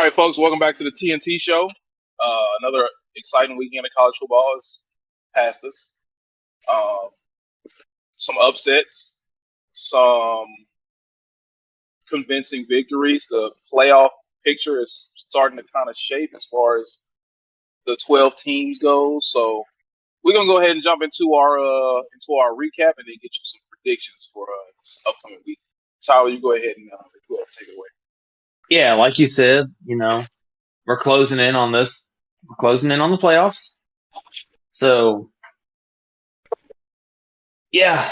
right, folks, welcome back to the TNT show. Another exciting weekend of college football has passed us. Um, some upsets, some convincing victories. The playoff picture is starting to kind of shape as far as the 12 teams go. So we're gonna go ahead and jump into our recap and then get you some predictions for this upcoming week. Tyler, you go ahead and take it away. Yeah, like you said, we're closing in on this. We're closing in on the playoffs. So, yeah,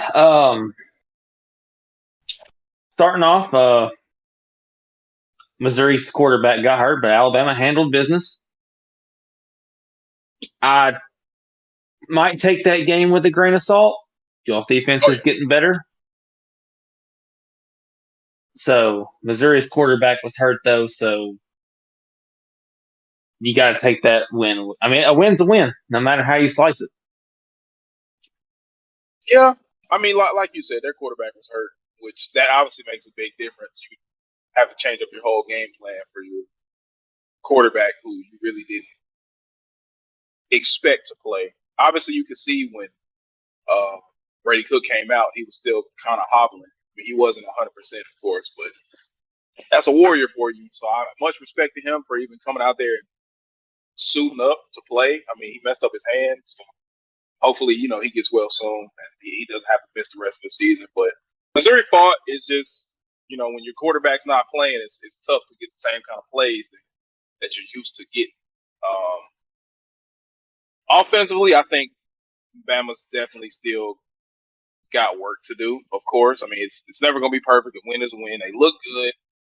starting off, Missouri's quarterback got hurt, but Alabama handled business. I might take that game with a grain of salt. Y'all's defense Oh is yeah, getting better. So, Missouri's quarterback was hurt, though, so you got to take that win. I mean, a win's a win, no matter how you slice it. yeah. I mean, like you said, their quarterback was hurt, which that obviously makes a big difference. You have to change up your whole game plan for your quarterback who you really didn't expect to play. Obviously, you could see when uh, Brady Cook came out, he was still kind of hobbling. I mean, he wasn't 100%, of course, but that's a warrior for you. So I much respect to him for even coming out there and suiting up to play. I mean, he messed up his hand, so hopefully, he gets well soon and he doesn't have to miss the rest of the season. But Missouri fought is just, when your quarterback's not playing, it's tough to get the same kind of plays that you're used to getting. Um, Offensively, I think Bama's definitely still got work to do. Of course, I mean it's never going to be perfect. A win is a win. They look good.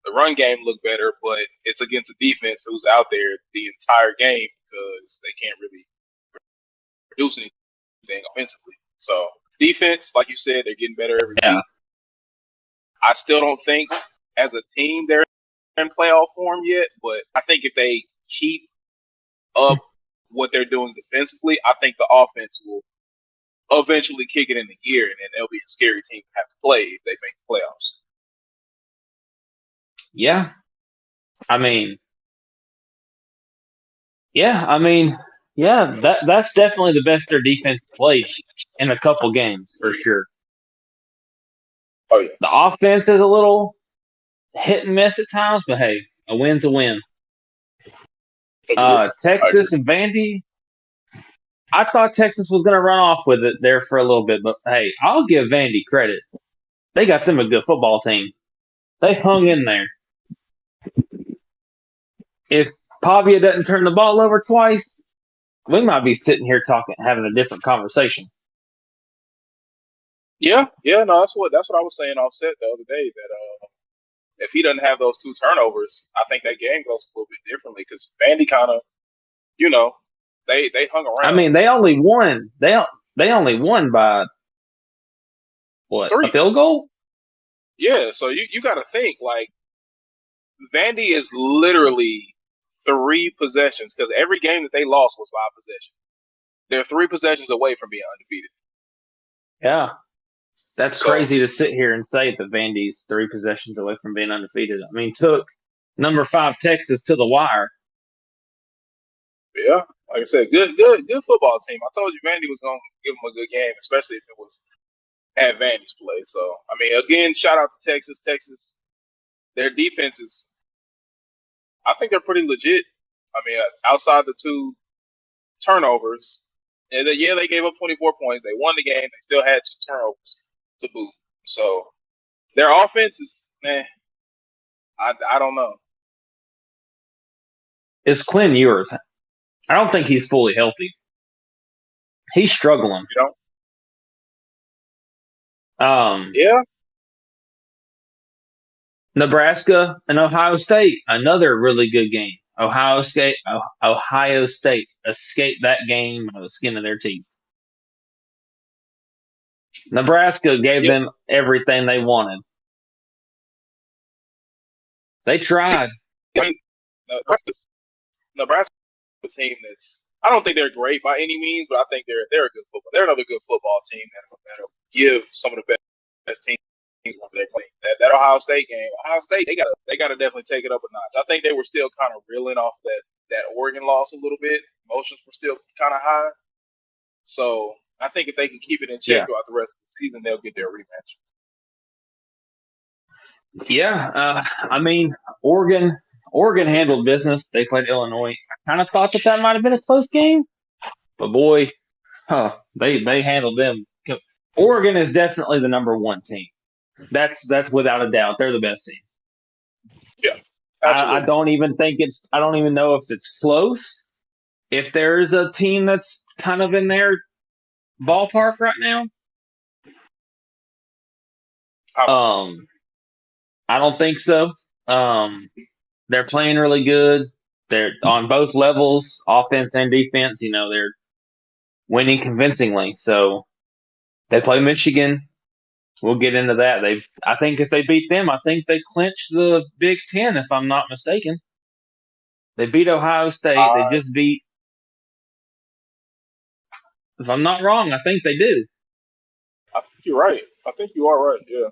The run game looked better, but it's against a defense who's out there the entire game because they can't really produce anything offensively. So defense, like you said, they're getting better every Yeah. week. I still don't think as a team they're in playoff form yet, but I think if they keep up what they're doing defensively, I think the offense will eventually kick it into gear, and then they'll be a scary team to have to play if they make the playoffs. Yeah. I mean, yeah, I mean, yeah, that's definitely the best their defense played in a couple games for sure. Oh yeah, The offense is a little hit and miss at times, but hey, a win's a win. agree. I agree. Texas and Vandy, I thought Texas was going to run off with it there for a little bit, but hey, I'll give Vandy credit. They got them a good football team. They hung in there. If Pavia doesn't turn the ball over twice, we might be sitting here talking, having a different conversation. Yeah, no, that's what I was saying offset the other day that if he doesn't have those two turnovers, I think that game goes a little bit differently because Vandy kind of, you know, they hung I around mean, they only won. They only won by what, a three. field goal? Yeah, so you got to think like Vandy is literally three possessions because every game that they lost was by possession. They're three possessions away from being undefeated. Yeah, that's So crazy to sit here and say that Vandy's three possessions away from being undefeated. I mean, took number 5 Texas to the wire. yeah, like I said, good football team. I told you Vandy was going to give them a good game, especially if it was at Vandy's play. So I mean, again, shout out to Texas. Texas, their defense is, I think they're pretty legit. I mean, outside the two turnovers, and yeah, they gave up 24 points. They won the game. They still had two turnovers to boot. So their offense is, man, I don't know. Is Quinn Ewers? I don't think he's fully healthy. He's struggling. You know? Um, Yeah, Nebraska and Ohio State, another really good game. Ohio State escaped that game by the skin of their teeth. Nebraska gave yeah. them everything they wanted. They tried. I mean, Nebraska a team that's. I don't think they're great by any means, but I think they're a good football. They're another good football team that'll give some of the best teams once they play that Ohio State game. Ohio State they gotta definitely take it up a notch. I think they were still kind of reeling off that Oregon loss a little bit. Emotions were still kind of high. So I think if they can keep it in check Yeah, throughout the rest of the season, they'll get their rematch. yeah. I mean, Oregon, Oregon handled business. They played Illinois. I kind of thought that might have been a close game, but boy, they handled them. Oregon is definitely the number one team. That's without a doubt. They're the best team. Yeah, I absolutely. don't even think it's. I don't even know if it's close. If there's a team that's kind of in their ballpark right now, I don't think so. um, I don't think so. Um, they're playing really good. They're on both levels, offense and defense. You know, they're winning convincingly. So they play Michigan. We'll get into that. I think if they beat them, I think they clinch the Big Ten. If I'm not mistaken, they beat Ohio State. They I just beat. If I'm not wrong, I think they do. I think you're right. I think you are right. Yeah,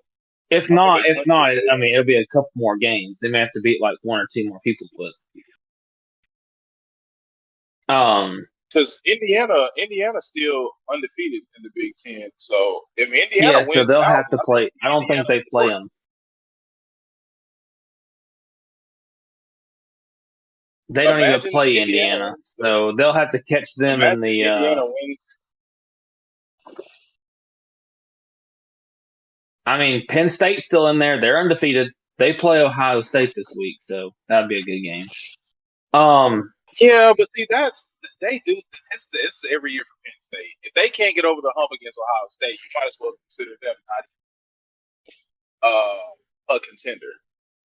If I think not, they if clinched it. not, I mean, it'll be a couple more games. They may have to beat like one or two more people, but Because Indiana's still undefeated in the Big Ten. So if Indiana yeah. So wins they'll out, have to I think play. I don't think Indiana's they play important. them. They don't even Imagine play Indiana Indiana, wins. so they'll have to catch them in Imagine the. Indiana wins. I mean, Penn State's still in there. They're undefeated. They play Ohio State this week, so that'd be a good game. Um, Yeah, but see, they do. It's every year for Penn State. If they can't get over the hump against Ohio State, you might as well consider them not a contender.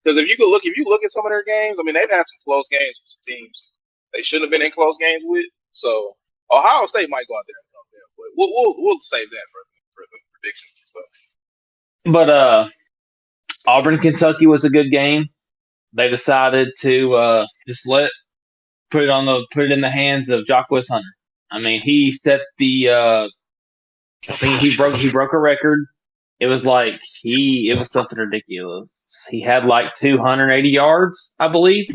Because if you look at some of their games, I mean, they've had some close games with some teams they shouldn't have been in close games with. So Ohio State might go out there and help them, but we'll save that for the predictions and stuff. but Auburn, Kentucky was a good game. They decided to just put it in the hands of Jacquez Hunter. I mean, he set the. I think he broke a record. It was like it was something ridiculous. He had like 280 yards, I believe.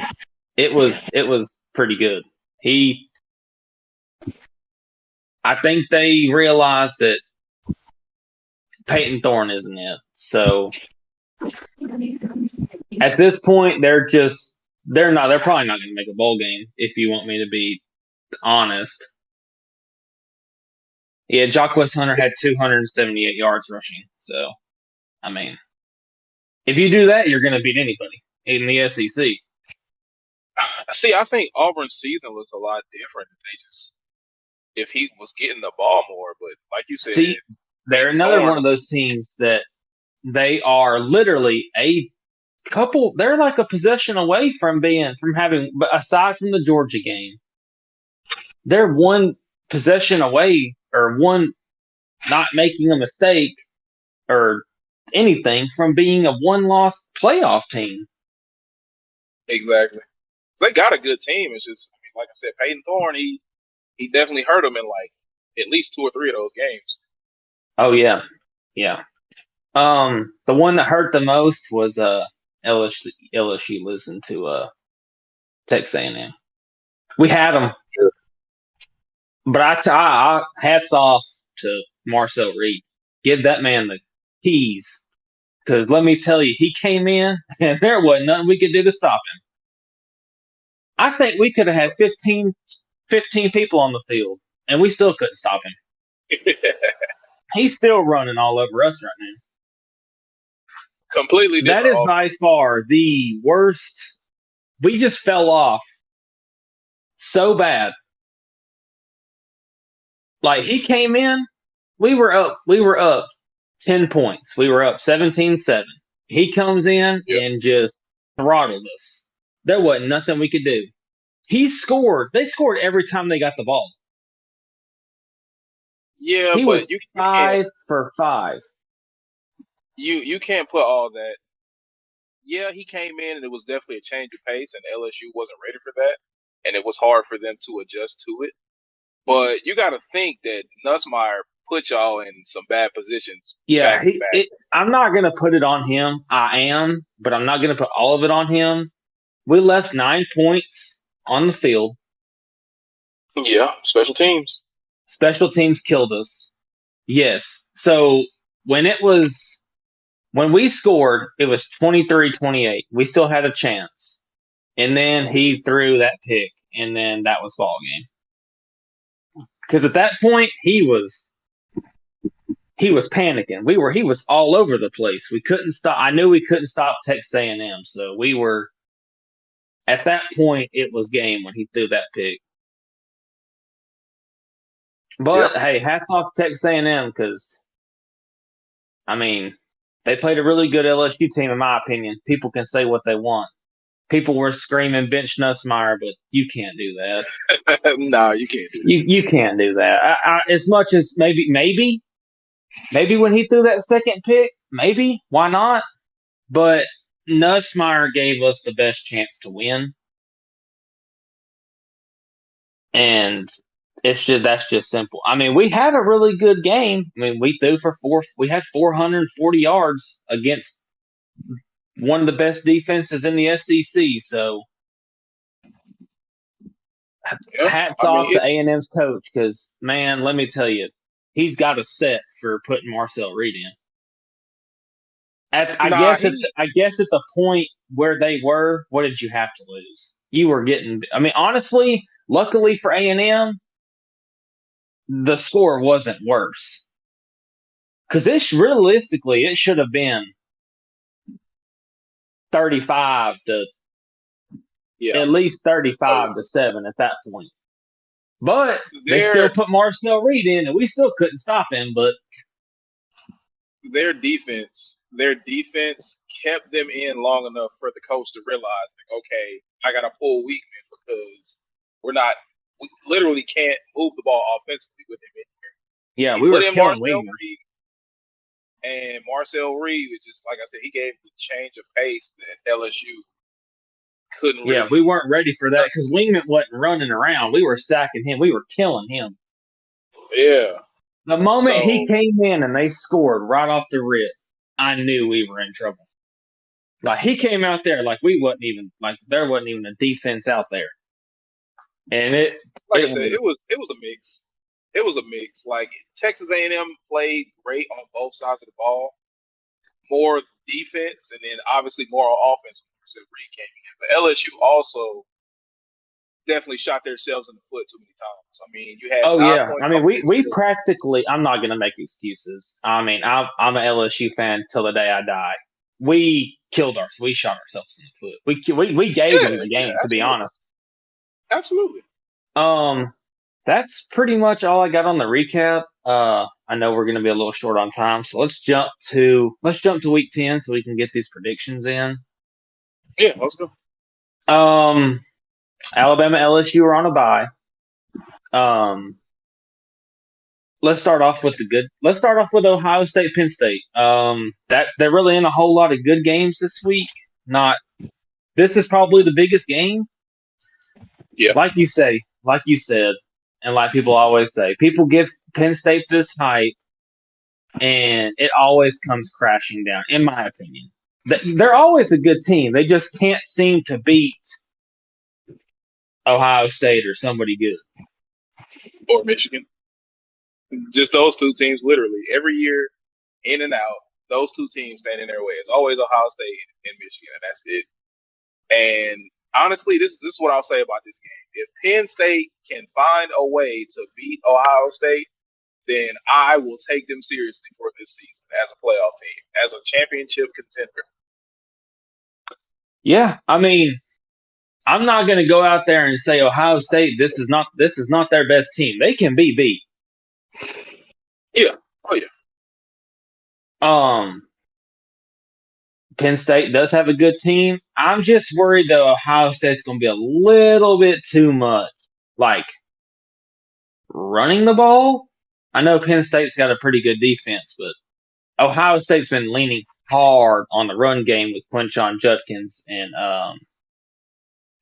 It was pretty good. He I think they realized that Peyton Thorne isn't it. So at this point they're probably not gonna make a bowl game, if you want me to be honest. Yeah, Jacquez Hunter had 278 yards rushing. So I mean, if you do that, you're gonna beat anybody in the SEC. See, I think Auburn's season looks a lot different if they just if he was getting the ball more. But like you said, See, they're Peyton another Thorne, one of those teams that they are literally a couple. They're like a possession away from having, but aside from the Georgia game, they're one possession away or one not making a mistake or anything from being a one-loss playoff team. exactly. They got a good team. It's just, I mean, like I said, Peyton Thorne, he definitely hurt them in like at least two or three of those games. Oh yeah, yeah. The one that hurt the most was LSU losing to Texas A&M. We had them, but I hats off to Marcel Reed. Give that man the keys. Because let me tell you, he came in and there wasn't nothing we could do to stop him. I think we could have had 15 people on the field and we still couldn't stop him. He's still running all over us right now. Completely That different is offense. by far the worst. We just fell off so bad. Like he came in, we were up 10 points. We were up 17-7. He comes in Yeah. and just throttled us. There wasn't nothing we could do. He scored. They scored every time they got the ball. Yeah, He but was you can't 5 for 5. you can't put all that. Yeah, he came in and it was definitely a change of pace, and LSU wasn't ready for that, and it was hard for them to adjust to it. But you got to think that Nussmeier put y'all in some bad positions Yeah, back to back. I'm not gonna put it on him. I am, but I'm not gonna put all of it on him. We left 9 points on the field. Yeah, special teams. Special teams killed us. Yes. So when it was when we scored, it was 23-28. We still had a chance. And then he threw that pick, and then that was ball game. Because at that point, he was panicking. He was all over the place. We couldn't stop. I knew we couldn't stop Texas A&M, so we were at that point. It was game when he threw that pick. Yep. But hey, hats off to Texas A&M because I mean they played a really good LSU team in my opinion. People can say what they want. People were screaming bench Nussmeier, but you can't do that. No, you can't do that. You can't do that. As much as maybe when he threw that second pick, maybe why not? But Nussmeier gave us the best chance to win, and that's just simple. I mean, we had a really good game. I mean, we threw for four. We had 440 yards against one of the best defenses in the SEC. So Yeah, hats I off mean to it's A&M's coach because man, let me tell you, he's got a set for putting Marcel Reed in. I nah. guess at the point where they were, what did you have to lose? You were getting. I mean, honestly, luckily for A&M, the score wasn't worse because this realistically it should have been 35 to Yeah. at least Oh 35 yeah. to 7 at that point. But they still Their put Marcel Reed in, and we still couldn't stop him. But their defense kept them in long enough for the coach to realize, like, okay, I got to pull Weekman because we're not. We literally can't move the ball offensively with him in here. yeah, He we put were in killing Marcel Wingman. Reed, and Marcel Reed was just like I said. He gave the change of pace that LSU couldn't Yeah, we really. weren't ready for that because Wingman wasn't running around. We were sacking him. We were killing him. Yeah. The moment he So came in and they scored right off the rip, I knew we were in trouble. Like he came out there like we wasn't even like there wasn't even a defense out there, and like I it said, was it was a mix. It was a mix. Like Texas A&M played great on both sides of the ball. More defense, and then obviously more on offense when Marcel Reed came in. But LSU also definitely shot themselves in the foot too many times. I mean, you had oh nine yeah. point I mean we conversions. practically. I'm not gonna make excuses. I mean I'm an LSU fan till the day I die. We killed us. We shot ourselves in the foot. We gave Yeah, them the yeah, game to be absolutely, honest. absolutely. Um, that's pretty much all I got on the recap. I know we're going to be a little short on time, so let's jump to week 10 so we can get these predictions in. Yeah, let's go. Um, Alabama, LSU are on a bye. Um, let's start off with the good. Let's start off with Ohio State, Penn State. That they're really in a whole lot of good games this week. Not this is probably the biggest game, Yeah, like you said, and like people always say, people give Penn State this hype and it always comes crashing down, in my opinion. They're always a good team. They just can't seem to beat Ohio State or somebody good. or Michigan. Just those two teams, literally every year, in and out. Those two teams stand in their way. It's always Ohio State and Michigan, and that's it. And honestly, this is what I'll say about this game. If Penn State can find a way to beat Ohio State, then I will take them seriously for this season as a playoff team, as a championship contender. Yeah, I mean, I'm not going to go out there and say Ohio State. This is not their best team. They can be beat. Yeah. Oh yeah. Um, Penn State does have a good team. I'm just worried that Ohio State's going to be a little bit too much, like running the ball. I know Penn State's got a pretty good defense, but Ohio State's been leaning hard on the run game with Quinshon Judkins and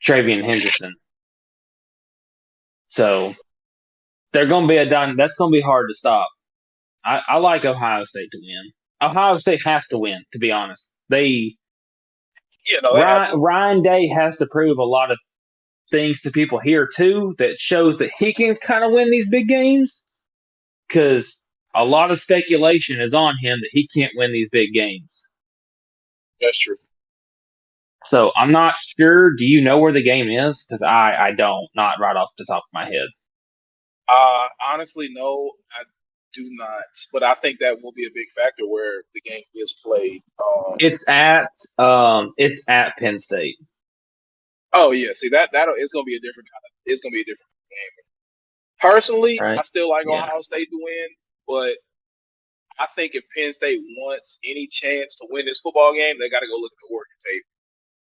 Travian Henderson. So they're going to be that's going to be hard to stop. I like Ohio State to win. Ohio State has to win, to be honest. Yeah, no, they have to. Ryan Day has to prove a lot of things to people here too that shows that he can kind of win these big games, because a lot of speculation is on him that he can't win these big games. That's true. So I'm not sure. Do you know where the game is? Because I don't, not right off the top of my head. Honestly, no, I do not. But I think that will be a big factor where the game is played. It's at Penn State. Oh yeah, see that it's gonna be a different kind of it's gonna be a different game. Personally, Right? I still like Yeah. Ohio State to win, but I think if Penn State wants any chance to win this football game, they got to go look at the Oregon tape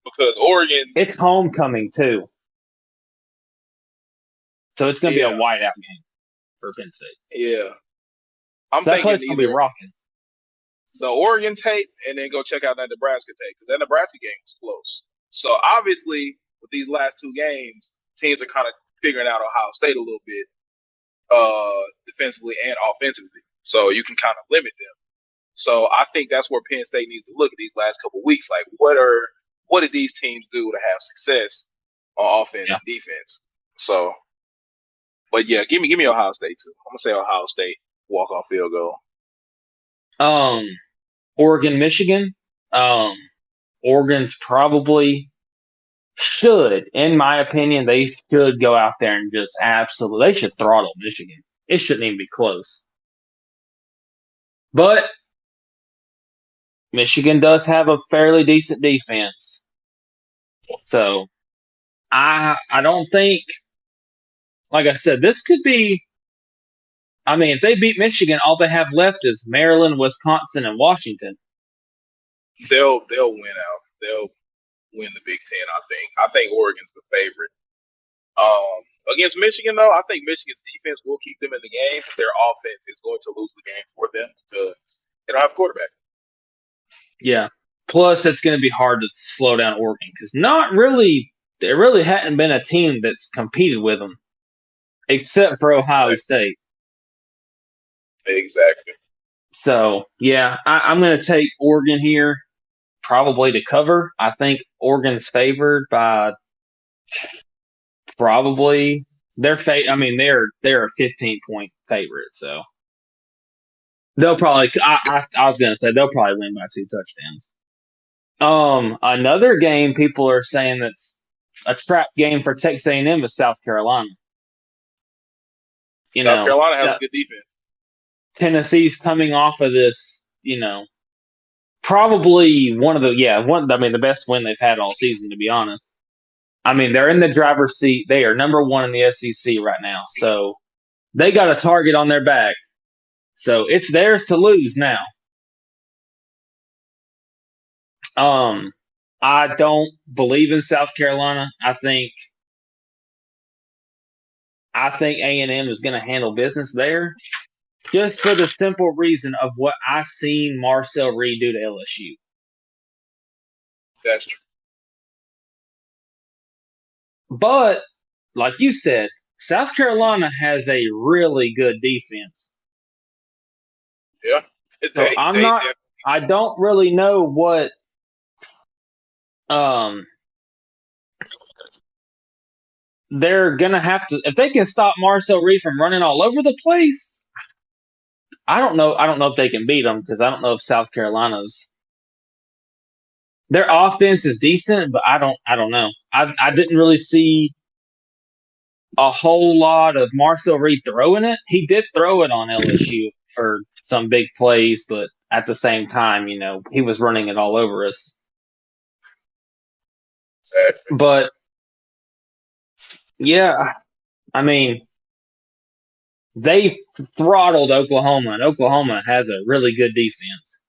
because Oregon, It's homecoming too, so it's going to be a yeah, whiteout game for Penn State. yeah, I'm So that thinking place going to be either rocking. the Oregon tape and then go check out that Nebraska tape because that Nebraska game was close. So obviously, with these last two games, teams are kind of figuring out Ohio State a little bit, defensively and offensively. So you can kind of limit them. So I think that's where Penn State needs to look at these last couple of weeks. Like, what did these teams do to have success on offense Yeah. and defense? So, but yeah, give me Ohio State too. I'm gonna say Ohio State walk off field goal. Oregon, Michigan. Oregon's probably should, in my opinion, they should go out there and just absolutely, they should throttle Michigan. It shouldn't even be close. But Michigan does have a fairly decent defense. So I don't think, like I said, this could be, I mean, if they beat Michigan, all they have left is Maryland, Wisconsin, and Washington. They'll win out. They'll win the Big Ten. I think Oregon's the favorite. Against Michigan, though, I think Michigan's defense will keep them in the game. But their offense is going to lose the game for them because they don't have a quarterback. Yeah. Plus, it's going to be hard to slow down Oregon because there really hadn't been a team that's competed with them except for Ohio State. Exactly. So, yeah, I'm going to take Oregon here, probably to cover. I think Oregon's favored by probably they're a 15-point favorite, so they'll probably. I was going to say they'll probably win by 2 touchdowns. Another game people are saying that's a trap game for Texas A&M is South Carolina. South Carolina has a good defense. Tennessee's coming off of this, probably the best win they've had all season, to be honest. I mean, they're in the driver's seat. They are number 1 in the SEC right now. So they got a target on their back. So it's theirs to lose now. I don't believe in South Carolina. I think A&M is going to handle business there, just for the simple reason of what I've seen Marcel Reed do to LSU. That's true. But, like you said, South Carolina has a really good defense. Yeah. So I don't really know what they're going to have to, if they can stop Marcel Reed from running all over the place. I don't know if they can beat them because I don't know if South Carolina's their offense is decent, but I don't know. I didn't really see a whole lot of Marcel Reed throwing it. He did throw it on LSU for some big plays, but at the same time, he was running it all over us. Exactly. But yeah, I mean, they throttled Oklahoma, and Oklahoma has a really good defense.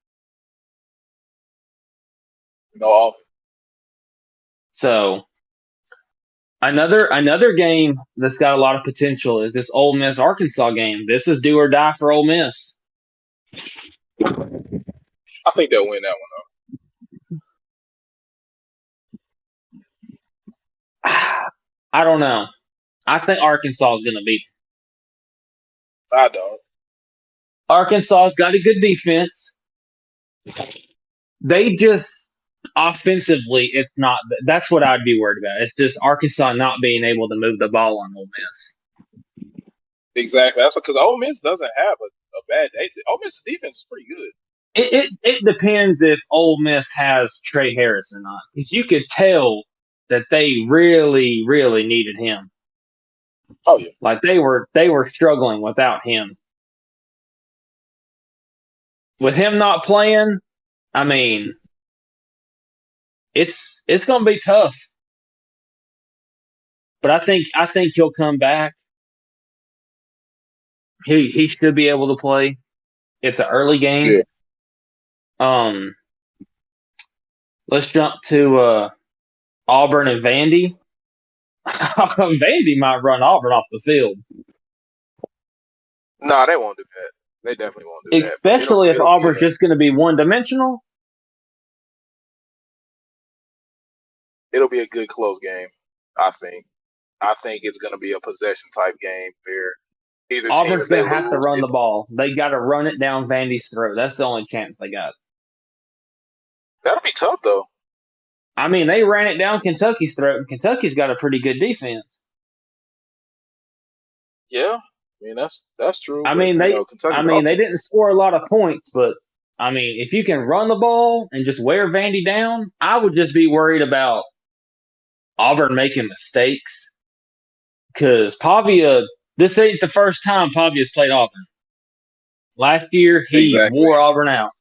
No. So another game that's got a lot of potential is this Ole Miss Arkansas game. This is do or die for Ole Miss. I think they'll win that one though. I don't know. I think Arkansas is going to beat them. I don't. Arkansas's got a good defense. They just offensively, it's not. That's what I'd be worried about. It's just Arkansas not being able to move the ball on Ole Miss. Exactly. That's because Ole Miss doesn't have a bad day. Ole Miss's defense is pretty good. It depends if Ole Miss has Trey Harris or not, because you could tell that they really needed him. Oh yeah. Like they were struggling without him. With him not playing, I mean, it's going to be tough. But I think he'll come back. He should be able to play. It's an early game. Yeah. Um, let's jump to Auburn and Vandy. Vandy might run Auburn off the field, No, they won't do that. They definitely won't do that. But especially if it'll be Auburn's just going to be one dimensional. a good close game. I think. I think it's going to be a possession type game where either team, Auburn's if they going to have to lose, run the ball. They got to run it down Vandy's throat. That's the only chance they got. that'll be tough though. I mean, they ran it down Kentucky's throat, and Kentucky's got a pretty good defense. Yeah, I mean that's true. I But mean, Kentucky's they offense. didn't score a lot of points, but I mean, if you can run the ball and just wear Vandy down, I would just be worried about Auburn making mistakes because Pavia. This ain't the first time Pavia's played Auburn. Last year, he Exactly. wore Auburn out.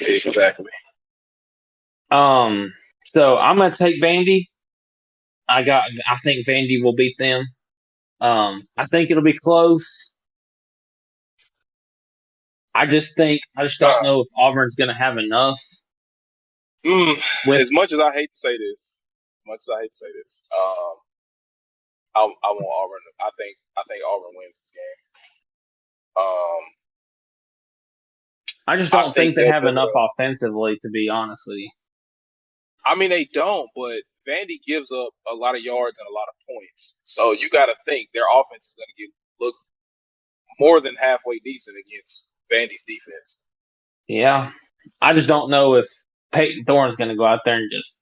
Exactly. Um, so I'm gonna take Vandy. I think Vandy will beat them. I think it'll be close. I just don't Uh, know if Auburn's gonna have enough mm, with. as much as I hate to say this, I want Auburn. I think Auburn wins this game. I just I don't think think they they'll have be able enough to. offensively, to be honest with you. I mean, they don't, but Vandy gives up a lot of yards and a lot of points. So you got to think their offense is going to get look more than halfway decent against Vandy's defense. Yeah, I just don't know if Peyton Thorne's going to go out there and just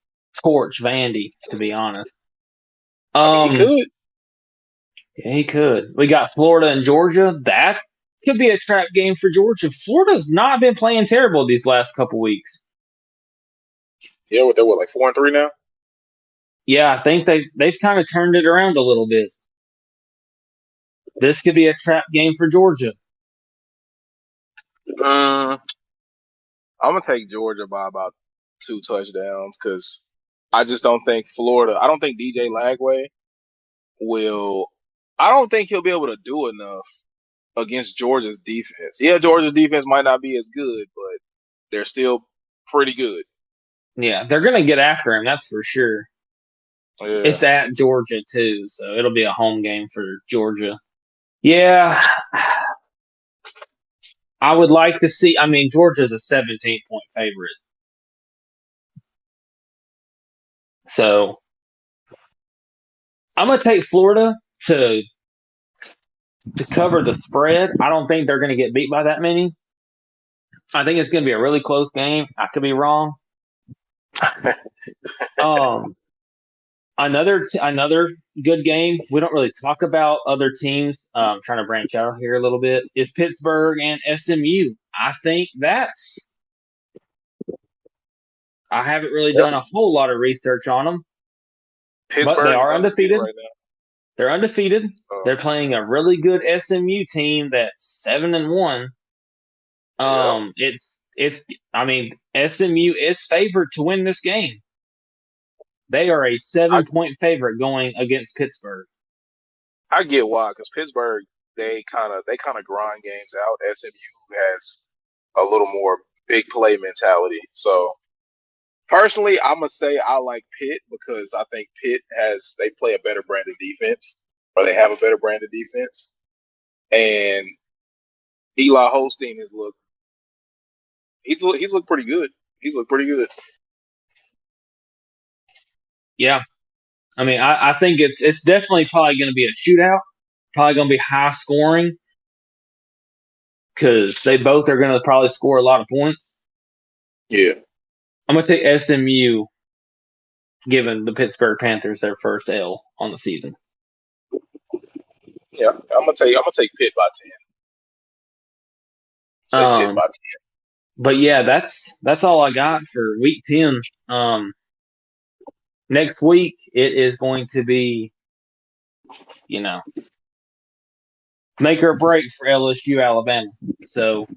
torch Vandy. To be honest, I mean, he um, could. yeah, he could. We got Florida and Georgia. That could be a trap game for Georgia. Florida's not been playing terrible these last couple weeks. Yeah, what they're like 4-3 now. Yeah, I think they've kind of turned it around a little bit. This could be a trap game for Georgia. I'm gonna take Georgia by about 2 touchdowns because I just don't think Florida. I don't think DJ Lagway will. I don't think he'll be able to do enough against Georgia's defense. Yeah, Georgia's defense might not be as good, but they're still pretty good. Yeah, they're going to get after him. That's for sure. Yeah. It's at Georgia too, so it'll be a home game for Georgia. Yeah, I would like to see. I mean, Georgia's a 17-point favorite, so I'm gonna take Florida to cover the spread. I don't think they're gonna get beat by that many. I think it's gonna be a really close game. I could be wrong. Um, another good game. We don't really talk about other teams. Trying to branch out here a little bit is Pittsburgh and SMU. I think that's. I haven't really Yep. done a whole lot of research on them, but they Pittsburgh is are undefeated undefeated. right now. They're undefeated. Uh, They're playing a really good SMU team that's 7-1. yeah. It's. I mean, SMU is favored to win this game. They are a I 7-point favorite going against Pittsburgh. I get why because Pittsburgh they kind of grind games out. SMU has a little more big play mentality. So personally, I'm gonna say I like Pitt because I think Pitt they play a better brand of defense or they have a better brand of defense. And Eli Holstein he's looked pretty good. He's looked pretty good. Yeah, I mean, I think it's definitely probably going to be a shootout. Probably going to be high scoring. because they both are going to probably score a lot of points. Yeah. I'm going to take SMU, giving the Pittsburgh Panthers their first L on the season. Yeah. I'm gonna take Pitt by 10. Say Pitt by 10. But yeah, that's all I got for week 10. Next week it is going to be, make or break for LSU Alabama. So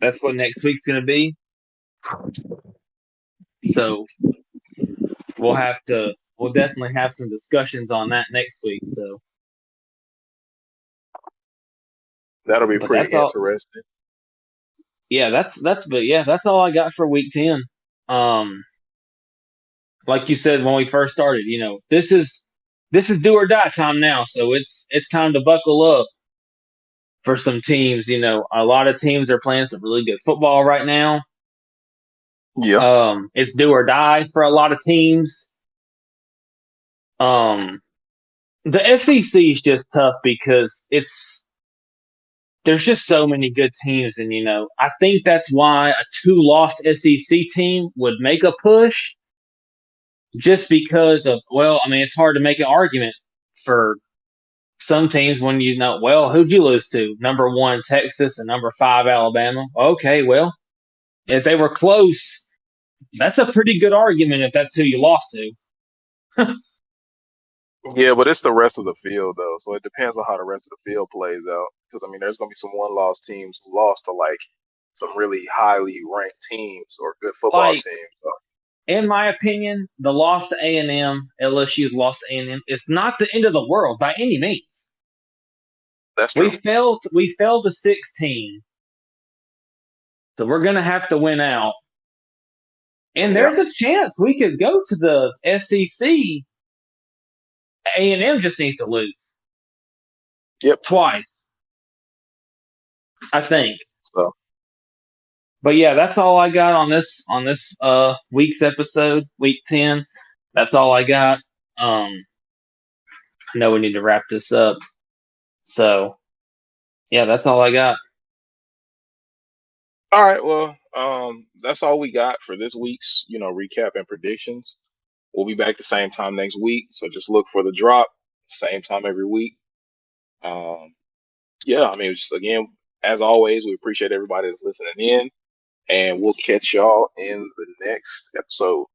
that's what next week's going to be. So we'll definitely have some discussions on that next week. So That'll be but pretty that's all. interesting. Yeah, that's all I got for week 10. Like you said when we first started, this is do or die time now. So it's time to buckle up for some teams. A lot of teams are playing some really good football right now. Yeah. It's do or die for a lot of teams. The SEC is just tough because there's just so many good teams, and I think that's why a 2-loss SEC team would make a push, just because of, it's hard to make an argument for some teams when who'd you lose to? Number 1 Texas and number 5 Alabama. Okay, well, if they were close, that's a pretty good argument if that's who you lost to. Yeah, but it's the rest of the field though, so it depends on how the rest of the field plays out. Because there's gonna be some one-loss teams who lost to like some really highly ranked teams or good football Like, teams. So in my opinion, the loss to A&M, LSU's loss to A&M, it's not the end of the world by any means. that's We true. failed to 16, so we're gonna have to win out. And Yeah. there's a chance we could go to the SEC. A&M just needs to lose Yep. twice, I think. So But yeah, that's all I got on this week's episode, week 10. That's all I got. I know we need to wrap this up. So yeah, that's all I got. all right, well, that's all we got for this week's, recap and predictions. We'll be back the same time next week, so just look for the drop, same time every week. Um, yeah, just again, as always, we appreciate everybody that's listening in, and we'll catch y'all in the next episode.